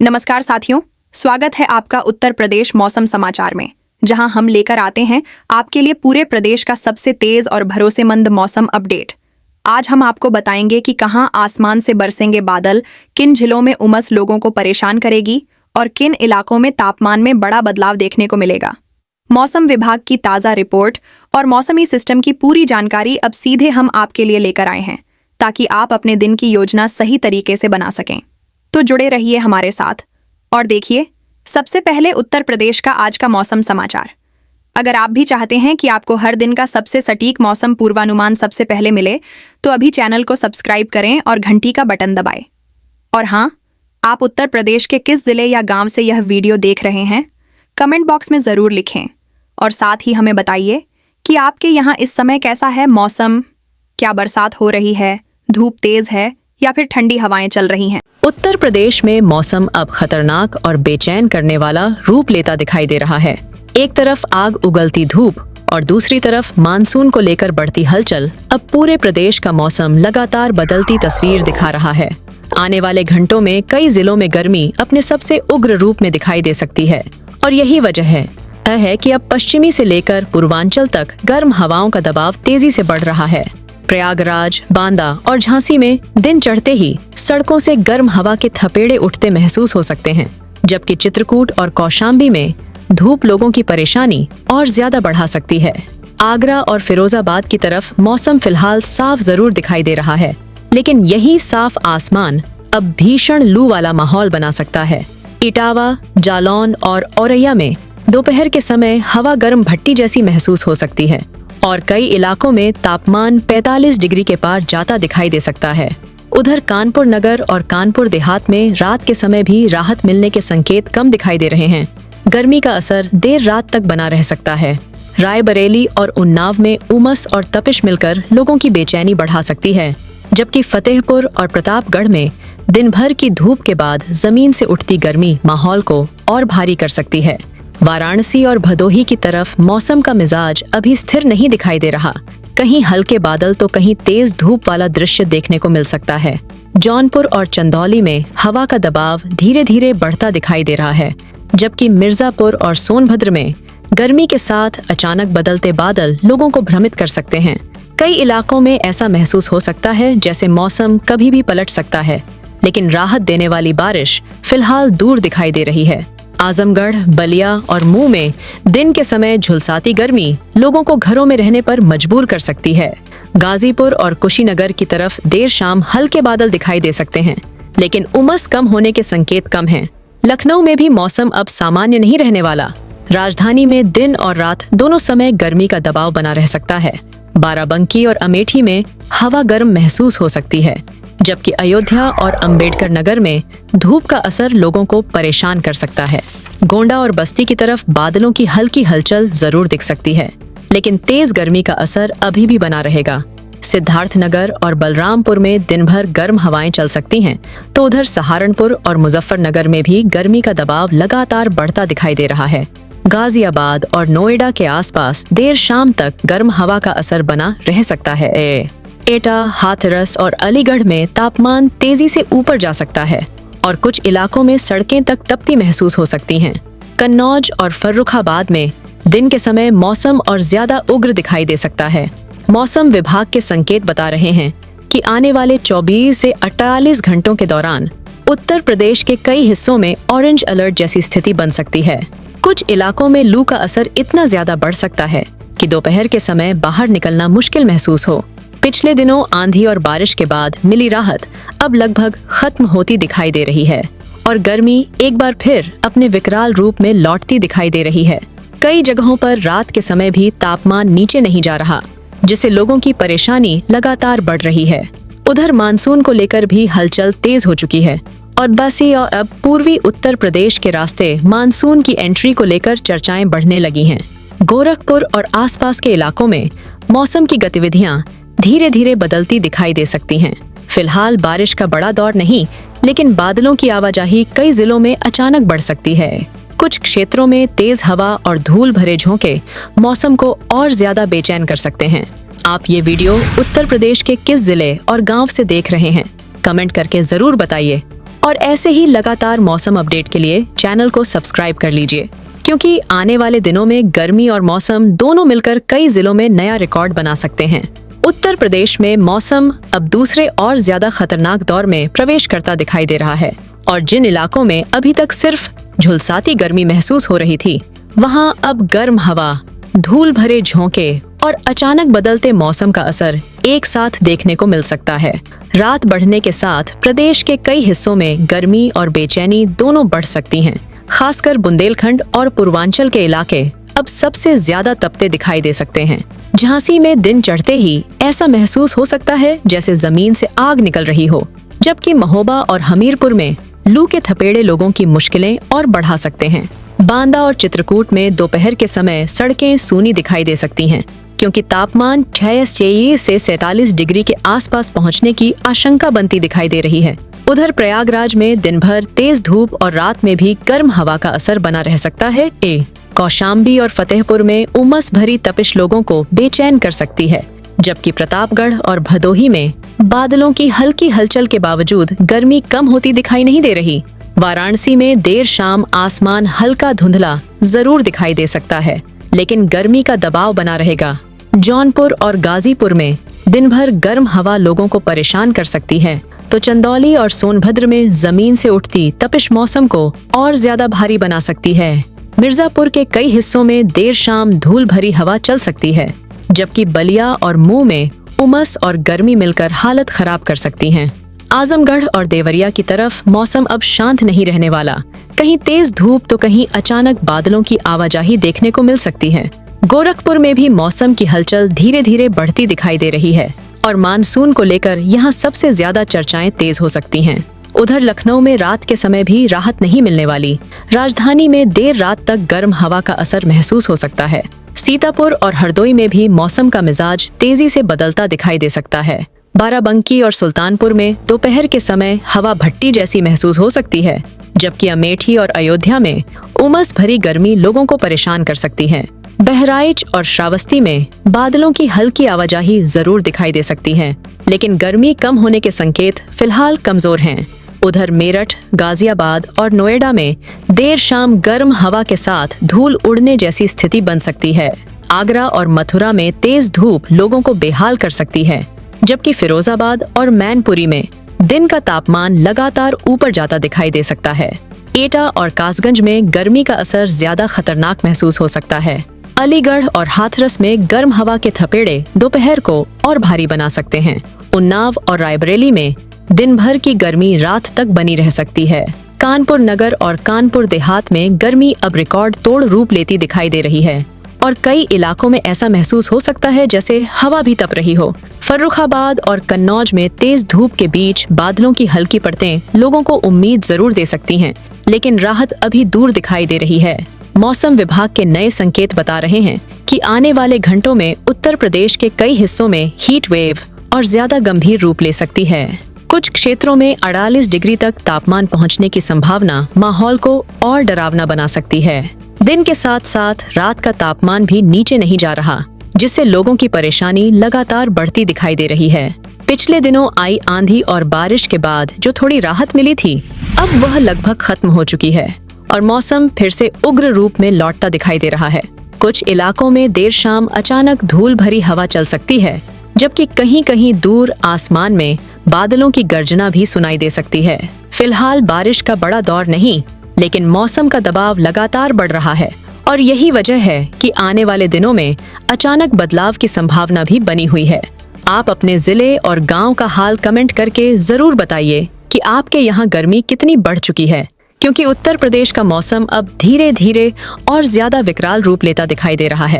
नमस्कार साथियों, स्वागत है आपका उत्तर प्रदेश मौसम समाचार में, जहां हम लेकर आते हैं आपके लिए पूरे प्रदेश का सबसे तेज और भरोसेमंद मौसम अपडेट। आज हम आपको बताएंगे कि कहां आसमान से बरसेंगे बादल, किन जिलों में उमस लोगों को परेशान करेगी और किन इलाकों में तापमान में बड़ा बदलाव देखने को मिलेगा। मौसम विभाग की ताज़ा रिपोर्ट और मौसमी सिस्टम की पूरी जानकारी अब सीधे हम आपके लिए लेकर आए हैं, ताकि आप अपने दिन की योजना सही तरीके से बना सकें। तो जुड़े रहिए हमारे साथ और देखिए सबसे पहले उत्तर प्रदेश का आज का मौसम समाचार। अगर आप भी चाहते हैं कि आपको हर दिन का सबसे सटीक मौसम पूर्वानुमान सबसे पहले मिले, तो अभी चैनल को सब्सक्राइब करें और घंटी का बटन दबाएं। और हाँ, आप उत्तर प्रदेश के किस जिले या गांव से यह वीडियो देख रहे हैं, कमेंट बॉक्स में ज़रूर लिखें और साथ ही हमें बताइए कि आपके यहाँ इस समय कैसा है मौसम। क्या बरसात हो रही है, धूप तेज है या फिर ठंडी हवाएं चल रही हैं। उत्तर प्रदेश में मौसम अब खतरनाक और बेचैन करने वाला रूप लेता दिखाई दे रहा है। एक तरफ आग उगलती धूप और दूसरी तरफ मानसून को लेकर बढ़ती हलचल अब पूरे प्रदेश का मौसम लगातार बदलती तस्वीर दिखा रहा है। आने वाले घंटों में कई जिलों में गर्मी अपने सबसे उग्र रूप में दिखाई दे सकती है और यही वजह है कि अब पश्चिमी से लेकर पूर्वांचल तक गर्म हवाओं का दबाव तेजी से बढ़ रहा है। प्रयागराज, बांदा और झांसी में दिन चढ़ते ही सड़कों से गर्म हवा के थपेड़े उठते महसूस हो सकते हैं, जबकि चित्रकूट और कौशाम्बी में धूप लोगों की परेशानी और ज्यादा बढ़ा सकती है। आगरा और फिरोजाबाद की तरफ मौसम फिलहाल साफ जरूर दिखाई दे रहा है, लेकिन यही साफ आसमान अब भीषण लू वाला माहौल बना सकता है। इटावा, जालौन और औरैया में दोपहर के समय हवा गर्म भट्टी जैसी महसूस हो सकती है और कई इलाकों में तापमान 45 डिग्री के पार जाता दिखाई दे सकता है। उधर कानपुर नगर और कानपुर देहात में रात के समय भी राहत मिलने के संकेत कम दिखाई दे रहे हैं। गर्मी का असर देर रात तक बना रह सकता है। रायबरेली और उन्नाव में उमस और तपिश मिलकर लोगों की बेचैनी बढ़ा सकती है, जबकि फतेहपुर और प्रतापगढ़ में दिन भर की धूप के बाद जमीन से उठती गर्मी माहौल को और भारी कर सकती है। वाराणसी और भदोही की तरफ मौसम का मिजाज अभी स्थिर नहीं दिखाई दे रहा। कहीं हल्के बादल तो कहीं तेज धूप वाला दृश्य देखने को मिल सकता है। जौनपुर और चंदौली में हवा का दबाव धीरे धीरे बढ़ता दिखाई दे रहा है, जबकि मिर्जापुर और सोनभद्र में गर्मी के साथ अचानक बदलते बादल लोगों को भ्रमित कर सकते हैं। कई इलाकों में ऐसा महसूस हो सकता है जैसे मौसम कभी भी पलट सकता है, लेकिन राहत देने वाली बारिश फिलहाल दूर दिखाई दे रही है। आजमगढ़, बलिया और मुंह में दिन के समय झुलसाती गर्मी लोगों को घरों में रहने पर मजबूर कर सकती है। गाजीपुर और कुशीनगर की तरफ देर शाम हल्के बादल दिखाई दे सकते हैं, लेकिन उमस कम होने के संकेत कम हैं। लखनऊ में भी मौसम अब सामान्य नहीं रहने वाला। राजधानी में दिन और रात दोनों समय गर्मी का दबाव बना रह सकता है। बाराबंकी और अमेठी में हवा गर्म महसूस हो सकती है, जबकि अयोध्या और अंबेडकर नगर में धूप का असर लोगों को परेशान कर सकता है। गोंडा और बस्ती की तरफ बादलों की हल्की हलचल जरूर दिख सकती है, लेकिन तेज गर्मी का असर अभी भी बना रहेगा। सिद्धार्थनगर और बलरामपुर में दिन भर गर्म हवाएं चल सकती हैं, तो उधर सहारनपुर और मुजफ्फरनगर में भी गर्मी का दबाव लगातार बढ़ता दिखाई दे रहा है। गाजियाबाद और नोएडा के आसपास देर शाम तक गर्म हवा का असर बना रह सकता है। एटा, हाथरस और अलीगढ़ में तापमान तेजी से ऊपर जा सकता है और कुछ इलाकों में सड़कें तक तपती महसूस हो सकती हैं। कन्नौज और फर्रुखाबाद में दिन के समय मौसम और ज्यादा उग्र दिखाई दे सकता है। मौसम विभाग के संकेत बता रहे हैं कि आने वाले 24 से 48 घंटों के दौरान उत्तर प्रदेश के कई हिस्सों में ऑरेंज अलर्ट जैसी स्थिति बन सकती है। कुछ इलाकों में लू का असर इतना ज्यादा बढ़ सकता है कि दोपहर के समय बाहर निकलना मुश्किल महसूस हो। पिछले दिनों आंधी और बारिश के बाद मिली राहत अब लगभग खत्म होती दिखाई दे रही है और गर्मी एक बार फिर अपने विकराल रूप में लौटती दिखाई दे रही है। कई जगहों पर रात के समय भी तापमान नीचे नहीं जा रहा, जिससे लोगों की परेशानी लगातार बढ़ रही है। उधर मानसून को लेकर भी हलचल तेज हो चुकी है और बसी और अब पूर्वी उत्तर प्रदेश के रास्ते मानसून की एंट्री को लेकर चर्चाएं बढ़ने लगी हैं। गोरखपुर और आसपास के इलाकों में मौसम की गतिविधियां धीरे धीरे बदलती दिखाई दे सकती हैं। फिलहाल बारिश का बड़ा दौर नहीं, लेकिन बादलों की आवाजाही कई जिलों में अचानक बढ़ सकती है। कुछ क्षेत्रों में तेज हवा और धूल भरे झोंके मौसम को और ज्यादा बेचैन कर सकते हैं। आप ये वीडियो उत्तर प्रदेश के किस जिले और गांव से देख रहे हैं, कमेंट करके जरूर बताइए। और ऐसे ही लगातार मौसम अपडेट के लिए चैनल को सब्सक्राइब कर लीजिए, क्योंकि आने वाले दिनों में गर्मी और मौसम दोनों मिलकर कई जिलों में नया रिकॉर्ड बना सकते हैं। उत्तर प्रदेश में मौसम अब दूसरे और ज्यादा खतरनाक दौर में प्रवेश करता दिखाई दे रहा है और जिन इलाकों में अभी तक सिर्फ झुलसाती गर्मी महसूस हो रही थी, वहां अब गर्म हवा, धूल भरे झोंके और अचानक बदलते मौसम का असर एक साथ देखने को मिल सकता है। रात बढ़ने के साथ प्रदेश के कई हिस्सों में गर्मी और बेचैनी दोनों बढ़ सकती हैं। खासकर बुंदेलखंड और पूर्वांचल के इलाके अब सबसे ज्यादा तपते दिखाई दे सकते हैं। झांसी में दिन चढ़ते ही ऐसा महसूस हो सकता है जैसे जमीन से आग निकल रही हो, जबकि महोबा और हमीरपुर में लू के थपेड़े लोगों की मुश्किलें और बढ़ा सकते हैं। बांदा और चित्रकूट में दोपहर के समय सड़कें सूनी दिखाई दे सकती हैं, क्योंकि तापमान 46 से 47 डिग्री के आसपास पहुंचने की आशंका बनती दिखाई दे रही है। उधर प्रयागराज में दिन भर तेज धूप और रात में भी गर्म हवा का असर बना रह सकता है। कौशाम्बी और फतेहपुर में उमस भरी तपिश लोगों को बेचैन कर सकती है, जबकि प्रतापगढ़ और भदोही में बादलों की हल्की हलचल के बावजूद गर्मी कम होती दिखाई नहीं दे रही। वाराणसी में देर शाम आसमान हल्का धुंधला जरूर दिखाई दे सकता है, लेकिन गर्मी का दबाव बना रहेगा। जौनपुर और गाजीपुर में दिन भर गर्म हवा लोगों को परेशान कर सकती है, तो चंदौली और सोनभद्र में जमीन से उठती तपिश मौसम को और ज्यादा भारी बना सकती है। मिर्जापुर के कई हिस्सों में देर शाम धूल भरी हवा चल सकती है, जबकि बलिया और मुंह में उमस और गर्मी मिलकर हालत खराब कर सकती हैं। आजमगढ़ और देवरिया की तरफ मौसम अब शांत नहीं रहने वाला। कहीं तेज धूप तो कहीं अचानक बादलों की आवाजाही देखने को मिल सकती है। गोरखपुर में भी मौसम की हलचल धीरे धीरे बढ़ती दिखाई दे रही है और मानसून को लेकर यहाँ सबसे ज्यादा चर्चाएं तेज हो सकती हैं। उधर लखनऊ में रात के समय भी राहत नहीं मिलने वाली। राजधानी में देर रात तक गर्म हवा का असर महसूस हो सकता है। सीतापुर और हरदोई में भी मौसम का मिजाज तेजी से बदलता दिखाई दे सकता है। बाराबंकी और सुल्तानपुर में दोपहर के समय हवा भट्टी जैसी महसूस हो सकती है, जबकि अमेठी और अयोध्या में उमस भरी गर्मी लोगों को परेशान कर सकती है। बहराइच और श्रावस्ती में बादलों की हल्की आवाजाही जरूर दिखाई दे सकती है, लेकिन गर्मी कम होने के संकेत फिलहाल कमजोर हैं। उधर मेरठ, गाजियाबाद और नोएडा में देर शाम गर्म हवा के साथ धूल उड़ने जैसी स्थिति बन सकती है। आगरा और मथुरा में तेज धूप लोगों को बेहाल कर सकती है, जबकि फिरोजाबाद और मैनपुरी में दिन का तापमान लगातार ऊपर जाता दिखाई दे सकता है। एटा और कासगंज में गर्मी का असर ज्यादा खतरनाक महसूस हो सकता है। अलीगढ़ और हाथरस में गर्म हवा के थपेड़े दोपहर को और भारी बना सकते हैं। उन्नाव और रायबरेली में दिन भर की गर्मी रात तक बनी रह सकती है। कानपुर नगर और कानपुर देहात में गर्मी अब रिकॉर्ड तोड़ रूप लेती दिखाई दे रही है और कई इलाकों में ऐसा महसूस हो सकता है जैसे हवा भी तप रही हो। फर्रुखाबाद और कन्नौज में तेज धूप के बीच बादलों की हल्की परतें लोगों को उम्मीद जरूर दे सकती हैं, लेकिन राहत अभी दूर दिखाई दे रही है। मौसम विभाग के नए संकेत बता रहे हैं कि आने वाले घंटों में उत्तर प्रदेश के कई हिस्सों में हीट वेव और ज्यादा गंभीर रूप ले सकती है। कुछ क्षेत्रों में 48 डिग्री तक तापमान पहुंचने की संभावना माहौल को और डरावना बना सकती है। दिन के साथ साथ रात का तापमान भी नीचे नहीं जा रहा, जिससे लोगों की परेशानी लगातार बढ़ती दिखाई दे रही है। पिछले दिनों आई आंधी और बारिश के बाद जो थोड़ी राहत मिली थी, अब वह लगभग खत्म हो चुकी है और मौसम फिर से उग्र रूप में लौटता दिखाई दे रहा है। कुछ इलाकों में देर शाम अचानक धूल भरी हवा चल सकती है, जबकि कहीं कहीं दूर आसमान में बादलों की गर्जना भी सुनाई दे सकती है। फिलहाल बारिश का बड़ा दौर नहीं, लेकिन मौसम का दबाव लगातार बढ़ रहा है और यही वजह है कि आने वाले दिनों में अचानक बदलाव की संभावना भी बनी हुई है। आप अपने जिले और गांव का हाल कमेंट करके जरूर बताइए कि आपके यहाँ गर्मी कितनी बढ़ चुकी है, क्योंकि उत्तर प्रदेश का मौसम अब धीरे धीरे और ज्यादा विकराल रूप लेता दिखाई दे रहा है।